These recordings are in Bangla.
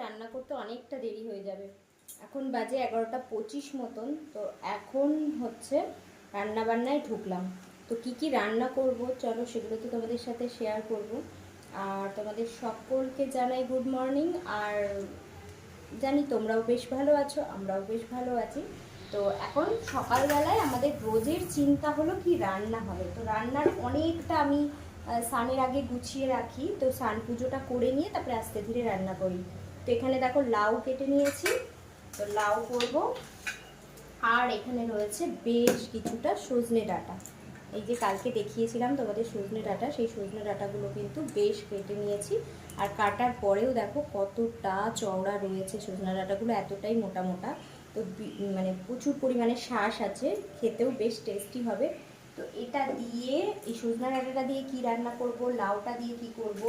রান্না করতে অনেকটা দেরি হয়ে যাবে। এখন বাজে 11টা 25 মতন। তো এখন হচ্ছে রান্নাবান্নায় ঢুকলাম। তো কি কি রান্না করব চলো সেগুলো তো তোমাদের সাথে শেয়ার করব। আর তোমাদের সকলকে জানাই গুড মর্নিং। আর জানি তোমরাও বেশ ভালো আছো, আমরাও বেশ ভালো আছি। তো এখন সকালবেলায় আমাদের রোজের চিন্তা হলো কি রান্না হবে। তো রান্নার অনেকটা আমি স্নানের আগে গুছিয়ে রাখি। তো স্নান পুজোটা করে নিয়ে তারপরে আস্তে ধীরে রান্না করি। তো এখানে দেখো লাউ কেটে নিয়েছি, তো লাউ করব। আর এখানে রয়েছে বেশ কিছুটা সজনে ডাঁটা। এই যে কালকে দেখিয়েছিলাম তোমাদের সজনে ডাঁটা, সেই সজনে ডাঁটাগুলো কিন্তু বেশ কেটে নিয়েছি। আর কাটার পরেও দেখো কতটা চওড়া রয়েছে সজনে ডাঁটাগুলো, এতটাই মোটা মোটা। তো মানে প্রচুর পরিমাণে শাঁস আছে, খেতেও বেশ টেস্টি হবে। তো এটা দিয়ে এই সজনে ডাঁটাটা দিয়ে কি রান্না করব, লাউটা দিয়ে কি করব,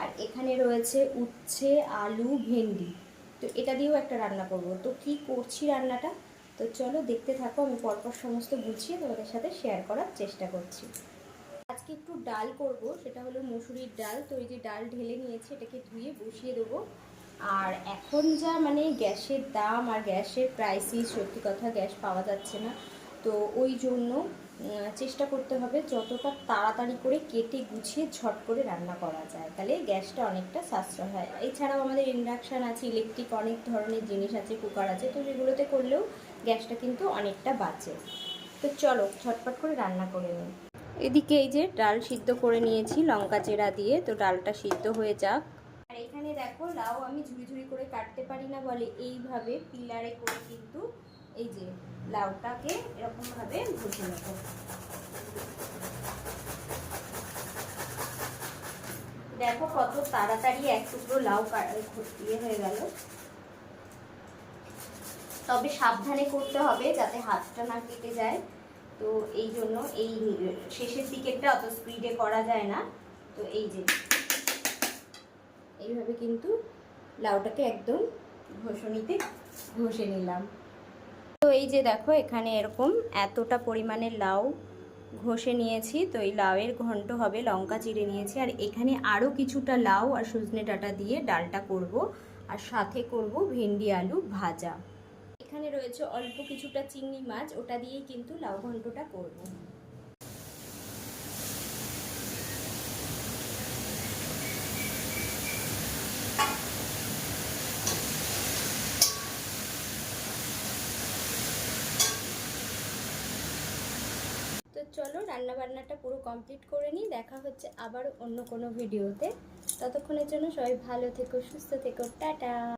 আর এখানে রয়েছে উচ্ছে আলু ভেন্ডি। তো এটা দিয়েও একটা রান্না করব। তো কি করছি রান্নাটা, তো চলো দেখতে থাকো। আমি পরপর সমস্ত গুছিয়ে তোমাদের সাথে শেয়ার করার চেষ্টা করছি। আজকে একটু ডাল করব, সেটা হলো মুসুরির ডাল। তো এই যে ডাল ঢেলে নিয়েছি, এটাকে ধুয়ে বসিয়ে দেবো। আর এখন যা মানে গ্যাসের দাম আর গ্যাসের ক্রাইসিস, সত্যি কথা গ্যাস পাওয়া যাচ্ছে না। তো ওই জন্য চেষ্টা করতে হবে যতটা তাড়াতাড়ি করে কেটে গুছিয়ে ঝট করে রান্না করা যায়, তাহলে গ্যাসটা অনেকটা সাশ্রয় হয়। এছাড়াও আমাদের ইন্ডাকশান আছে, ইলেকট্রিক অনেক ধরনের জিনিস আছে, কুকার আছে, তো সেগুলোতে করলেও গ্যাসটা কিন্তু অনেকটা বাঁচে। তো চলো ঝটপট করে রান্না করে নিই। এদিকে এই যে ডাল সিদ্ধ করে নিয়েছি লঙ্কা চেরা দিয়ে, তো ডালটা সিদ্ধ হয়ে যাক। আর এখানে দেখো লাউ আমি ঝুড়ি ঝুড়ি করে কাটতে পারি না বলে এইভাবে পিলারে করে কিন্তু এই যে লাউটাকে এরকমভাবে ঘষে নেব। দেখো কত তাড়াতাড়ি এক টুকরো লাউ ইয়ে হয়ে গেল। তবে সাবধানে করতে হবে যাতে হাতটা না কেটে যায়। তো এই জন্য এই শেষের দিকেরটা অত স্পিডে করা যায় না। তো এই যে এইভাবে কিন্তু লাউটাকে একদম ঘষণিতে ঘষে নিলাম। তো এই যে দেখো এখানে এরকম এতটা পরিমাণে লাউ ঘষে নিয়েছি। তো এই লাউয়ের ঘন্ট হবে, লঙ্কা চিড়ে নিয়েছি। আর এখানে আরও কিছুটা লাউ আর সজনে ডাঁটা দিয়ে ডালটা করব, আর সাথে করব ভেন্ডি আলু ভাজা। এখানে রয়েছে অল্প কিছুটা চিংড়ি মাছ, ওটা দিয়েই কিন্তু লাউ ঘন্টটা করব। তো চলো রান্নাবান্নাটা পুরো কমপ্লিট করে নিই। দেখা হচ্ছে আবার অন্য কোনো ভিডিওতে। ততক্ষণের জন্য সবাই ভালো থেকো, সুস্থ থেকো, টাটা।